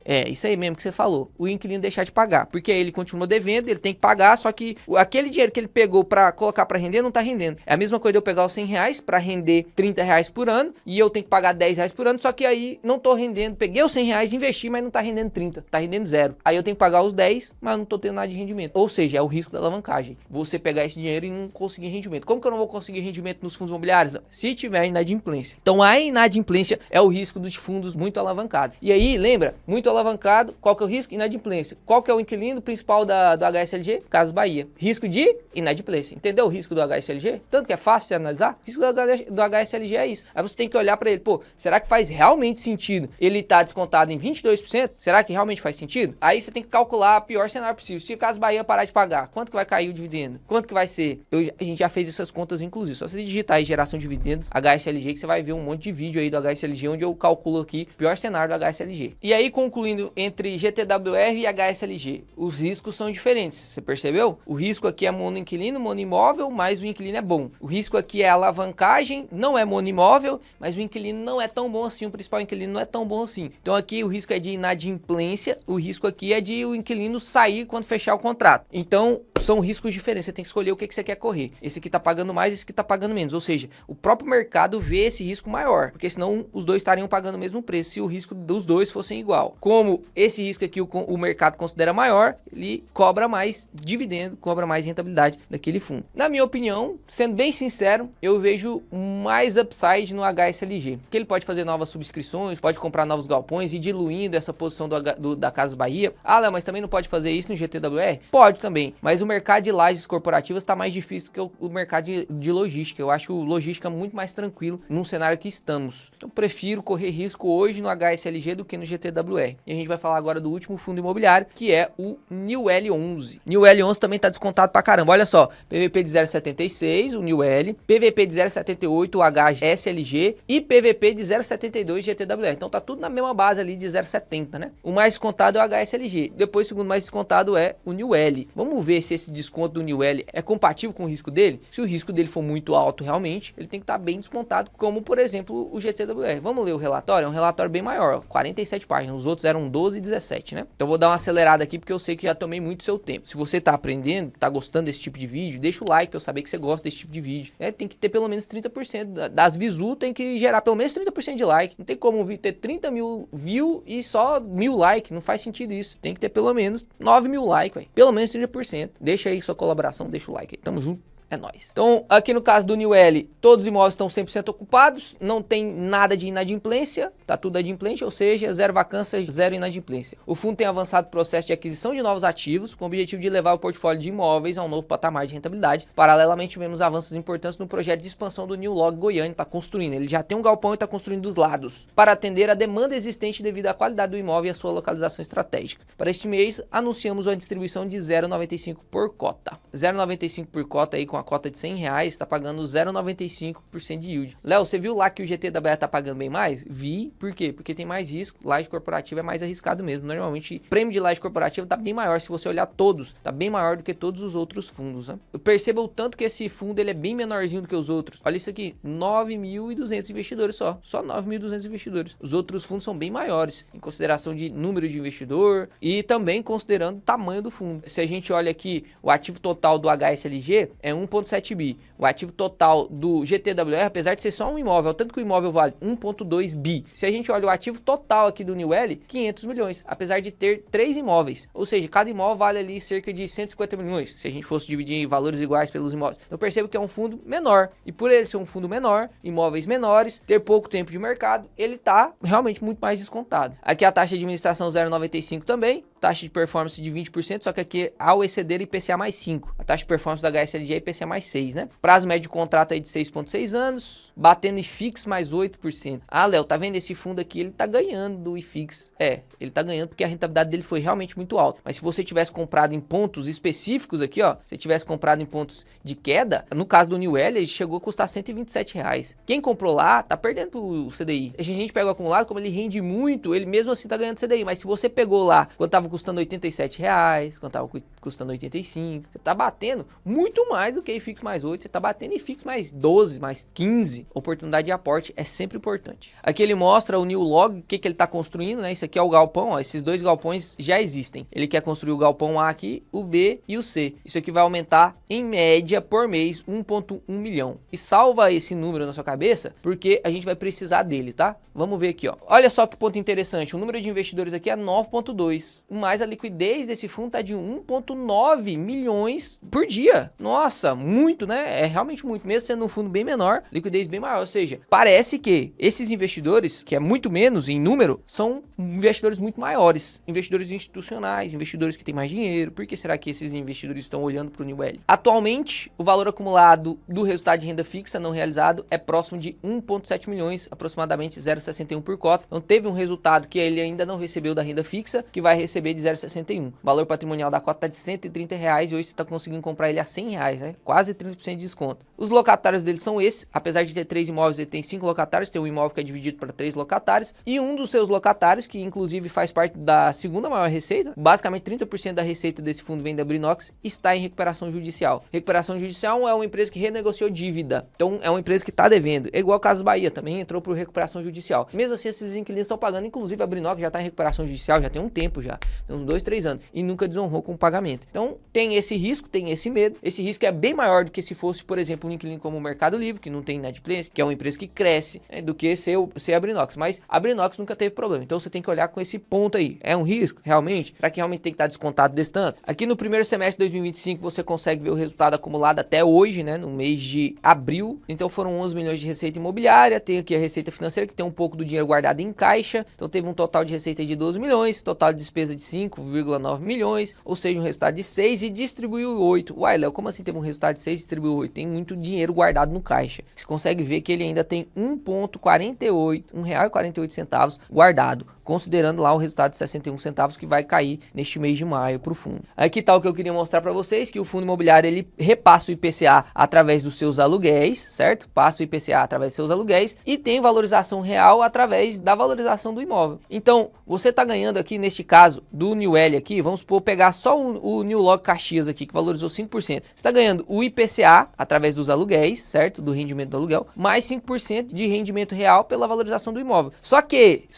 É, isso aí mesmo que você falou. O inquilino deixar de pagar. Porque aí ele continua devendo, ele tem que pagar, só que aquele dinheiro que ele pegou pra colocar pra render não tá rendendo. É a mesma coisa de eu pegar os R$ 100 pra render R$ 30 por ano e eu tenho que pagar R$ 10 por ano, só que aí não tô rendendo. Peguei os R$ 100, investi, mas não tá rendendo 30, tá rendendo 0. Aí eu tenho que pagar os 10, mas não tô tendo nada de rendimento. Ou seja, é o risco da alavancagem. Você pegar esse dinheiro e não conseguir rendimento. Como que eu não vou conseguir rendimento nos fundos imobiliários? Não. Se tiver inadimplência. Então a inadimplência é o risco dos fundos muito alavancados. E aí, lembra, muito alavancado, qual que é o risco? Inadimplência. Qual que é o inquilino principal do HSLG? Casas Bahia. Risco de inadimplência. Entendeu o risco do HSLG? Tanto que é fácil de analisar. O risco do HSLG é isso. Aí você tem que olhar para ele, pô, será que faz realmente sentido ele tá descontado em 22%? Será que realmente faz sentido? Aí você tem que calcular o pior cenário possível. Se o Casas Bahia parar de pagar, quanto que vai cair o dividendo? Quanto que vai ser? A gente já fez essas contas, inclusive. Só você digitar aí geração de dividendos, HSLG, que você vai ver um monte de vídeo aí do HSLG, onde eu calculo aqui o pior cenário do HSLG. E aí, concluindo entre GTWR e HSLG, os riscos são diferentes, você percebeu? O risco aqui é monoinquilino, monoimóvel, mas o inquilino é bom. O risco aqui é alavancagem, não é monoimóvel, mas o inquilino não é tão bom assim, o principal inquilino não é tão bom assim. Então aqui o risco é de inadimplência, o risco aqui é de o inquilino sair quando fechar o contrato. Então são riscos diferentes, você tem que escolher o que você quer correr. Esse aqui tá pagando mais, esse aqui tá pagando menos, ou seja, o próprio mercado vê esse risco maior, porque senão os dois estariam pagando o mesmo preço se o risco dos dois fossem igual. Como esse risco aqui o mercado considera maior, ele cobra mais dividendo, cobra mais rentabilidade daquele fundo. Na minha opinião, sendo bem sincero, eu vejo mais upside no HSLG, porque ele pode fazer novas subscrições, pode comprar novos galpões e diluindo essa posição da Casas Bahia. Ah, Léo, mas também não pode fazer isso no GTWR? Pode também, mas o mercado de lajes corporativas está mais difícil do que o mercado de logística. Eu acho logística muito mais tranquilo num cenário que estamos. Eu prefiro correr risco hoje no HSLG do que no GTWR. E a gente vai falar agora do último fundo imobiliário, que é o New L11. New L11 também está descontado pra caramba. Olha só, PVP de 0,76, o New L, PVP de 0,78, o HSLG e PVP de 0,72 GTWR. Então tá tudo na mesma base ali de 0,70, né? O mais descontado é o HSLG. Depois o segundo mais descontado é o New L. Vamos ver se esse desconto do New L é compatível com o risco dele. Se o risco dele for muito alto realmente, ele tem que estar bem descontado, como por exemplo o GTWR. Vamos ler o relatório? É um relatório bem maior, 47 páginas. Os outros eram 12 e 17, né? Então eu vou dar uma acelerada aqui porque eu sei que já tomei muito seu tempo. Se você tá aprendendo, tá gostando desse tipo de vídeo, deixa o like pra eu saber que você gosta desse tipo de vídeo. Tem que ter pelo menos 30%. Das visu tem que gerar pelo menos 30% de like. Não tem como ter 30 mil views e só 1000 likes. Não faz sentido isso. Tem que ter pelo menos 9 mil likes, véio. Pelo menos 30%. Deixa aí sua colaboração, deixa o like aí. Tamo junto. É nóis. Então, aqui no caso do New L, todos os imóveis estão 100% ocupados, não tem nada de inadimplência, tá tudo adimplente, ou seja, zero vacância, zero inadimplência. O fundo tem avançado processo de aquisição de novos ativos, com o objetivo de levar o portfólio de imóveis a um novo patamar de rentabilidade. Paralelamente, tivemos avanços importantes no projeto de expansão do New Log Goiânia, está construindo. Ele já tem um galpão e está construindo dos lados, para atender a demanda existente devido à qualidade do imóvel e a sua localização estratégica. Para este mês, anunciamos uma distribuição de 0,95 por cota. 0,95 por cota aí com a cota de R$100, está pagando 0,95% de yield. Léo, você viu lá que o GTWR está pagando bem mais? Vi. Por quê? Porque tem mais risco. Laje corporativa é mais arriscado mesmo. Normalmente, o prêmio de laje corporativa está bem maior. Se você olhar todos, está bem maior do que todos os outros fundos, né? Eu percebo o tanto que esse fundo ele é bem menorzinho do que os outros. Olha isso aqui, 9.200 investidores só. Só 9.200 investidores. Os outros fundos são bem maiores, em consideração de número de investidor e também considerando o tamanho do fundo. Se a gente olha aqui, o ativo total do HSLG é 1,7 bi. O ativo total do GTWR, apesar de ser só um imóvel, tanto que o imóvel vale 1,2 bi. Se a gente olha o ativo total aqui do New L, 500 milhões, apesar de ter 3 imóveis. Ou seja, cada imóvel vale ali cerca de 150 milhões, se a gente fosse dividir em valores iguais pelos imóveis. Então percebo que é um fundo menor. E por ele ser um fundo menor, imóveis menores, ter pouco tempo de mercado, ele está realmente muito mais descontado. Aqui a taxa de administração 0,95 também, taxa de performance de 20%, só que aqui ao exceder IPCA mais 5. A taxa de performance da HSLG é IPCA mais 6, né? Prazo médio de contrato aí de 6,6 anos, batendo IFIX mais 8%. Ah, Léo, tá vendo esse fundo aqui? Ele tá ganhando do IFIX. Ele tá ganhando porque a rentabilidade dele foi realmente muito alta. Mas se você tivesse comprado em pontos específicos aqui, ó, se tivesse comprado em pontos de queda, no caso do New L, ele chegou a custar R$127. Quem comprou lá, tá perdendo pro CDI. A gente pega o acumulado, como ele rende muito, ele mesmo assim tá ganhando CDI. Mas se você pegou lá, quando tava tava custando R$ 87, quando tava custando 85. Você tá batendo muito mais do que IFIX mais 8, você tá batendo IFIX mais 12, mais 15. Oportunidade de aporte é sempre importante. Aqui ele mostra o New Log, o que ele tá construindo, né? Isso aqui é o galpão, ó, esses dois galpões já existem. Ele quer construir o galpão A aqui, o B e o C. Isso aqui vai aumentar em média por mês 1,1 milhão. E salva esse número na sua cabeça, porque a gente vai precisar dele, tá? Vamos ver aqui, ó. Olha só que ponto interessante, o número de investidores aqui é 9,2, mas a liquidez desse fundo tá de 1,9 milhões por dia. Nossa, muito, né? É realmente muito, mesmo sendo um fundo bem menor, liquidez bem maior, ou seja, parece que esses investidores, que é muito menos em número, são investidores muito maiores, investidores institucionais, investidores que têm mais dinheiro. Por que será que esses investidores estão olhando para o New L? Atualmente, o valor acumulado do resultado de renda fixa não realizado é próximo de 1,7 milhões, aproximadamente 0,61 por cota. Então teve um resultado que ele ainda não recebeu da renda fixa, que vai receber de 0,61. O valor patrimonial da cota está de R$ 130 e hoje você está conseguindo comprar ele a R$ 100, né? Quase 30% de desconto. Os locatários dele são esses, apesar de ter 3 imóveis, ele tem 5 locatários, tem um imóvel que é dividido para 3 locatários, e um dos seus locatários, que inclusive faz parte da segunda maior receita, basicamente 30% da receita desse fundo vem da Brinox, está em recuperação judicial. Recuperação judicial é uma empresa que renegociou dívida, então é uma empresa que está devendo, é igual o Casas Bahia, também entrou por recuperação judicial. Mesmo assim, esses inquilinos estão pagando, inclusive a Brinox já está em recuperação judicial, já tem um tempo já, tem uns 2, 3 anos, e nunca desonrou com o pagamento. Então tem esse risco, tem esse medo, esse risco é bem maior do que se fosse, por exemplo, um inquilino como o Mercado Livre, que não tem inadimplência, que é uma empresa que cresce, né, do que ser a Brinox. Mas a Brinox nunca teve problema, então você tem que olhar com esse ponto aí. É um risco? Realmente? Será que realmente tem que estar descontado desse tanto? Aqui no primeiro semestre de 2025 você consegue ver o resultado acumulado até hoje, né, no mês de abril. Então foram 11 milhões de receita imobiliária, tem aqui a receita financeira, que tem um pouco do dinheiro guardado em caixa, então teve um total de receita de 12 milhões, total de despesa de 5,9 milhões, ou seja, um resultado de 6 e distribuiu 8. Uai, Léo, como assim teve um resultado de 6 e distribuiu 8? Tem muito dinheiro guardado no caixa. Você consegue ver que ele ainda tem R$ 1,48 guardado, considerando lá o resultado de 61 centavos que vai cair neste mês de maio para o fundo. Aqui tá o que eu queria mostrar para vocês, que o fundo imobiliário ele repassa o IPCA através dos seus aluguéis, certo? Passa o IPCA através dos seus aluguéis e tem valorização real através da valorização do imóvel. Então, você tá ganhando aqui, neste caso, do New L aqui, vamos supor, pegar só o New Log Caxias aqui, que valorizou 5%. Você tá ganhando o IPCA através dos aluguéis, certo? Do rendimento do aluguel, mais 5% de rendimento real pela valorização do imóvel. Só que,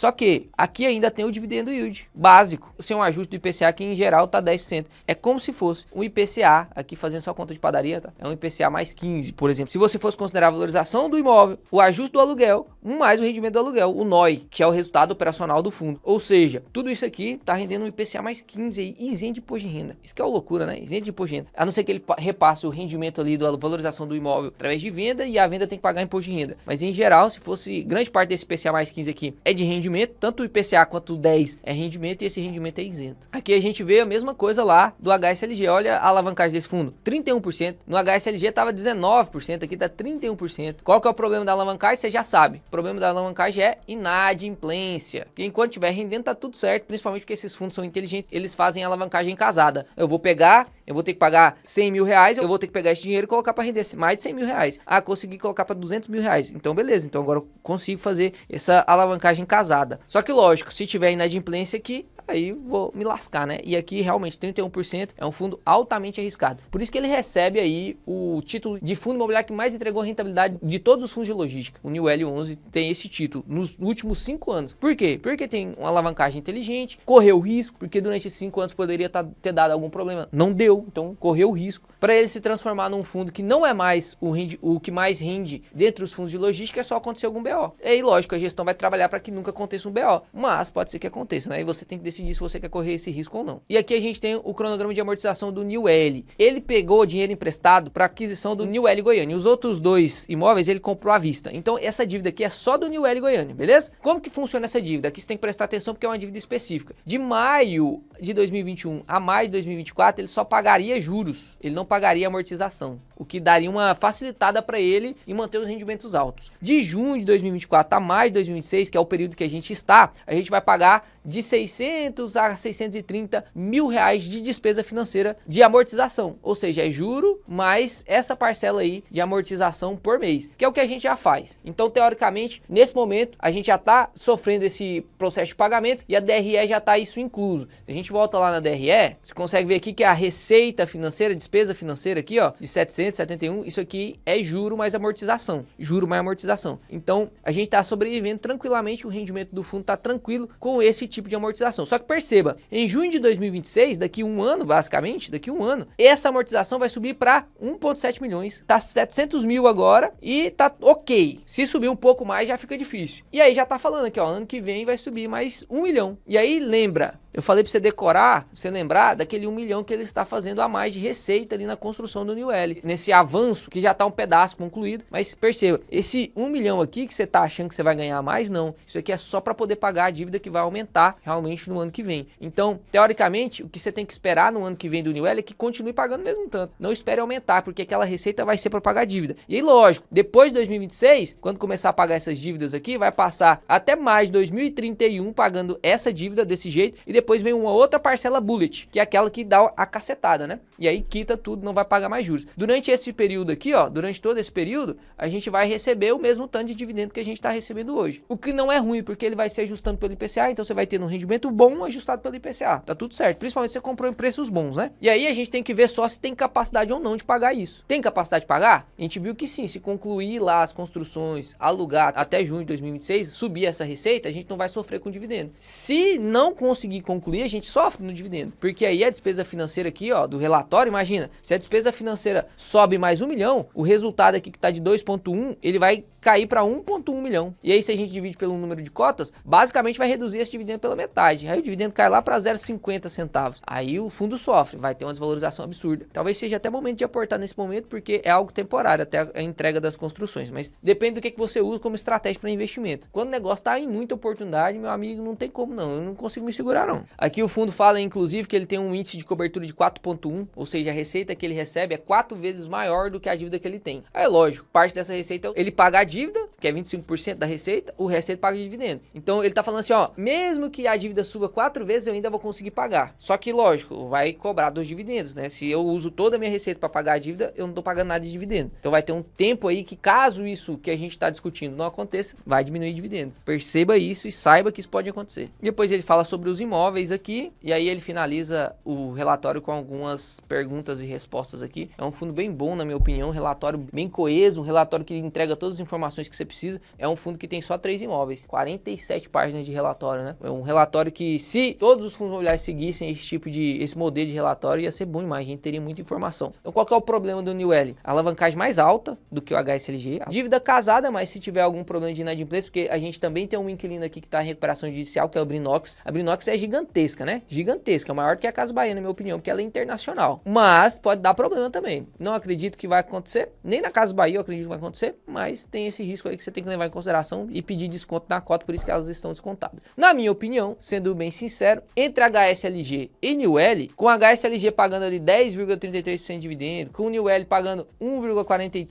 aqui ainda tem o dividendo yield básico. Isso é um ajuste do IPCA que em geral tá 10%. É como se fosse um IPCA, aqui fazendo só conta de padaria, tá? É um IPCA mais 15, por exemplo. Se você fosse considerar a valorização do imóvel, o ajuste do aluguel, mais o rendimento do aluguel, o NOI, que é o resultado operacional do fundo. Ou seja, tudo isso aqui tá rendendo um IPCA mais 15 aí, isento de imposto de renda. Isso que é uma loucura, né? Isento de imposto de renda. A não ser que ele repasse o rendimento ali da valorização do imóvel através de venda e a venda tem que pagar imposto de renda. Mas em geral, se fosse grande parte desse IPCA mais 15 aqui é de rendimento, tanto o IPCA quanto o 10 é rendimento e esse rendimento é isento. Aqui a gente vê a mesma coisa lá do HSLG. Olha a alavancagem desse fundo, 31%. No HSLG tava 19%, aqui tá 31%. Qual que é o problema da alavancagem? Você já sabe. O problema da alavancagem é inadimplência. Porque enquanto estiver rendendo tá tudo certo, principalmente porque esses fundos são inteligentes, eles fazem alavancagem casada. Eu vou ter que pagar R$100 mil, eu vou ter que pegar esse dinheiro e colocar para render mais de R$100 mil. Ah, consegui colocar para R$200 mil. Então beleza, então agora eu consigo fazer essa alavancagem casada. Só que lógico, se tiver inadimplência aqui, aí vou me lascar, né? E aqui realmente 31% é um fundo altamente arriscado. Por isso que ele recebe aí o título de fundo imobiliário que mais entregou rentabilidade de todos os fundos de logística. O New L11 tem esse título nos últimos 5 anos. Por quê? Porque tem uma alavancagem inteligente, correu risco, porque durante esses 5 anos poderia ter dado algum problema. Não deu, então correu risco. Para ele se transformar num fundo que não é mais o que mais rende dentre os fundos de logística, é só acontecer algum BO. E aí, lógico, a gestão vai trabalhar para que nunca aconteça um BO, mas pode ser que aconteça, né? E você tem que decidir se você quer correr esse risco ou não. E aqui a gente tem o cronograma de amortização do New L. Ele pegou dinheiro emprestado para aquisição do New L Goiânia. Os outros 2 imóveis ele comprou à vista. Então essa dívida aqui é só do New L Goiânia, beleza? Como que funciona essa dívida? Aqui você tem que prestar atenção porque é uma dívida específica. De maio de 2021 a maio de 2024 ele só pagaria juros. Ele não pagaria amortização. o que daria uma facilitada para ele em manter os rendimentos altos. De junho de 2024 a maio de 2026, que é o período que a gente está, a gente vai pagar de 600 a 630 mil reais de despesa financeira de amortização, ou seja, é juro mais essa parcela aí de amortização por mês, que é o que a gente já faz. Então, teoricamente, nesse momento, a gente já está sofrendo esse processo de pagamento e a DRE já está isso incluso. Se a gente volta lá na DRE, você consegue ver aqui que a receita financeira, despesa financeira aqui, ó, de 771, isso aqui é juro mais amortização, juro mais amortização. Então, a gente está sobrevivendo tranquilamente, o rendimento do fundo está tranquilo com esse tipo de amortização. Só que perceba, em junho de 2026, daqui um ano, basicamente, daqui um ano, essa amortização vai subir para 1,7 milhões. Tá 700 mil agora e tá ok. Se subir um pouco mais, já fica difícil. E aí já tá falando aqui, ó, ano que vem vai subir mais 1 milhão. E aí lembra, eu falei para você decorar, pra você lembrar daquele 1 milhão que ele está fazendo a mais de receita ali na construção do New L. Nesse avanço que já tá um pedaço concluído, mas perceba, esse 1 milhão aqui que você tá achando que você vai ganhar mais, não. Isso aqui é só para poder pagar a dívida que vai aumentar realmente no ano que vem. Então, teoricamente, o que você tem que esperar no ano que vem do New L é que continue pagando o mesmo tanto. Não espere aumentar, porque aquela receita vai ser para pagar a dívida. E aí, lógico, depois de 2026, quando começar a pagar essas dívidas aqui, vai passar até mais de 2031 pagando essa dívida desse jeito, e depois vem uma outra parcela bullet, que é aquela que dá a cacetada, né? E aí quita tudo, não vai pagar mais juros. Durante esse período aqui, ó, durante todo esse período, a gente vai receber o mesmo tanto de dividendo que a gente está recebendo hoje. O que não é ruim, porque ele vai ser ajustando pelo IPCA, então você vai ter um rendimento bom ajustado pelo IPCA. Tá tudo certo, principalmente se você comprou em preços bons, né? E aí a gente tem que ver só se tem capacidade ou não de pagar isso. Tem capacidade de pagar? A gente viu que sim, se concluir lá as construções, alugar até junho de 2026, subir essa receita, a gente não vai sofrer com dividendo. Se não conseguir concluir, a gente sofre no dividendo, porque aí a despesa financeira aqui, ó, do relatório, imagina, se a despesa financeira sobe mais 1 milhão, o resultado aqui que tá de 2,1, ele vai cair para 1,1 milhão. E aí, se a gente divide pelo número de cotas, basicamente vai reduzir esse dividendo pela metade. Aí o dividendo cai lá para 0,50 centavos. Aí o fundo sofre, vai ter uma desvalorização absurda. Talvez seja até momento de aportar nesse momento, porque é algo temporário, até a entrega das construções. Mas depende do que você usa como estratégia para investimento. Quando o negócio tá em muita oportunidade, meu amigo, não tem como não. Eu não consigo me segurar, não. Aqui o fundo fala, inclusive, que ele tem um índice de cobertura de 4,1, ou seja, a receita que ele recebe é 4 vezes maior do que a dívida que ele tem. Aí, lógico, parte dessa receita ele paga a dívida, que é 25% da receita, o resto ele paga de dividendo. Então ele tá falando assim, ó, mesmo que a dívida suba 4 vezes, eu ainda vou conseguir pagar. Só que, lógico, vai cobrar dos dividendos, né? Se eu uso toda a minha receita para pagar a dívida, eu não tô pagando nada de dividendo. Então vai ter um tempo aí que, caso isso que a gente tá discutindo não aconteça, vai diminuir dividendo. Perceba isso e saiba que isso pode acontecer. Depois ele fala sobre os imóveis aqui, e aí ele finaliza o relatório com algumas perguntas e respostas aqui. É um fundo bem bom, na minha opinião, um relatório bem coeso, um relatório que entrega todas as informações que você precisa. É um fundo que tem só 3 imóveis, 47 páginas de relatório, né? É um relatório que, se todos os fundos imobiliários seguissem esse modelo de relatório, ia ser bom demais, a gente teria muita informação. Então qual que é o problema do New L? A alavancagem mais alta do que o HSLG, a dívida casada, mas se tiver algum problema de inadimplência, porque a gente também tem um inquilino aqui que está em recuperação judicial, que é o Brinox. A Brinox é gigantesca, né? Gigantesca, é maior que a Casa Bahia, na minha opinião, porque ela é internacional. Mas pode dar problema também. Não acredito que vai acontecer, nem na Casa Bahia eu acredito que vai acontecer, mas tem esse risco aí que você tem que levar em consideração e pedir desconto na cota, por isso que elas estão descontadas. Na minha opinião, sendo bem sincero, entre HSLG e New L, com a HSLG pagando ali 10,33% de dividendo, com o New L pagando 1,41%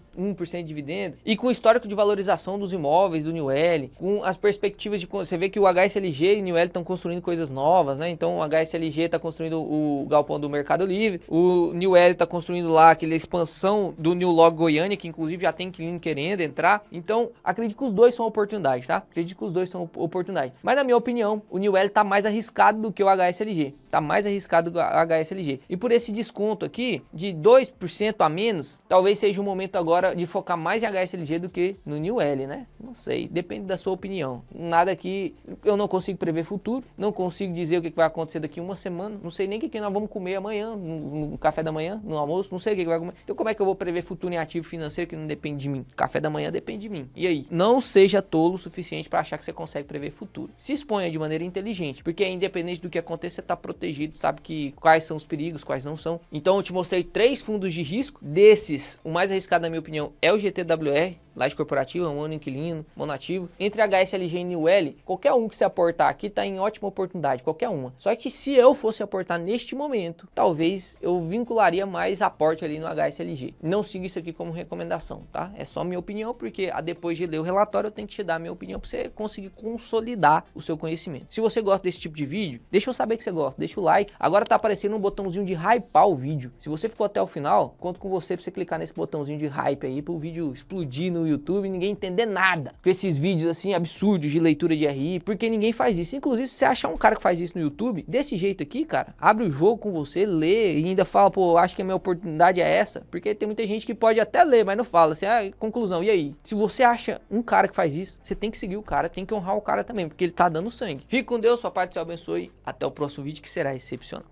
de dividendo, e com o histórico de valorização dos imóveis do New L, com as perspectivas de... Você vê que o HSLG e o New L estão construindo coisas novas, né? Então o HSLG está construindo o galpão do Mercado Livre, o New L está construindo lá aquela expansão do New Log Goiânia, que inclusive já tem inquilino querendo entrar. Então, acredito que os dois são oportunidades, tá? Acredito que os dois são oportunidades. Mas na minha opinião, o New L tá mais arriscado do que o HSLG. Tá mais arriscado do que o HSLG. E por esse desconto aqui, de 2% a menos, talvez seja o momento agora de focar mais em HSLG do que no New L, né? Não sei, depende da sua opinião. Nada que eu não consigo prever futuro, não consigo dizer o que vai acontecer daqui uma semana, não sei nem o que nós vamos comer amanhã, no café da manhã, no almoço, não sei o que vai comer. Então como é que eu vou prever futuro em ativo financeiro que não depende de mim? Café da manhã depende de mim. E aí? Não seja tolo o suficiente para achar que você consegue prever futuro. Se exponha de maneira inteligente, porque independente do que aconteça, você está protegido, sabe que quais são os perigos, quais não são. Então eu te mostrei 3 fundos de risco. Desses, o mais arriscado na minha opinião é o GTWR, laje corporativa, monoinquilino, monoativo. Entre HSLG e New L, qualquer um que você aportar aqui tá em ótima oportunidade, qualquer uma. Só que se eu fosse aportar neste momento, talvez eu vincularia mais aporte ali no HSLG. Não siga isso aqui como recomendação, tá? É só minha opinião, porque depois de ler o relatório eu tenho que te dar a minha opinião para você conseguir consolidar o seu conhecimento. Se você gosta desse tipo de vídeo, deixa eu saber que você gosta, deixa o like. Agora tá aparecendo um botãozinho de hypar o vídeo. Se você ficou até o final, conto com você pra você clicar nesse botãozinho de hype aí pro vídeo explodir no YouTube e ninguém entender nada com esses vídeos assim absurdos de leitura de RI, porque ninguém faz isso. Inclusive, se você achar um cara que faz isso no YouTube, desse jeito aqui, cara, abre o jogo com você, lê e ainda fala, pô, acho que a minha oportunidade é essa, porque tem muita gente que pode até ler, mas não fala assim, conclusão, e aí? Se você acha um cara que faz isso, você tem que seguir o cara, tem que honrar o cara também, porque ele tá dando sangue. Fique com Deus, sua paz do céu abençoe, até o próximo vídeo que será excepcional.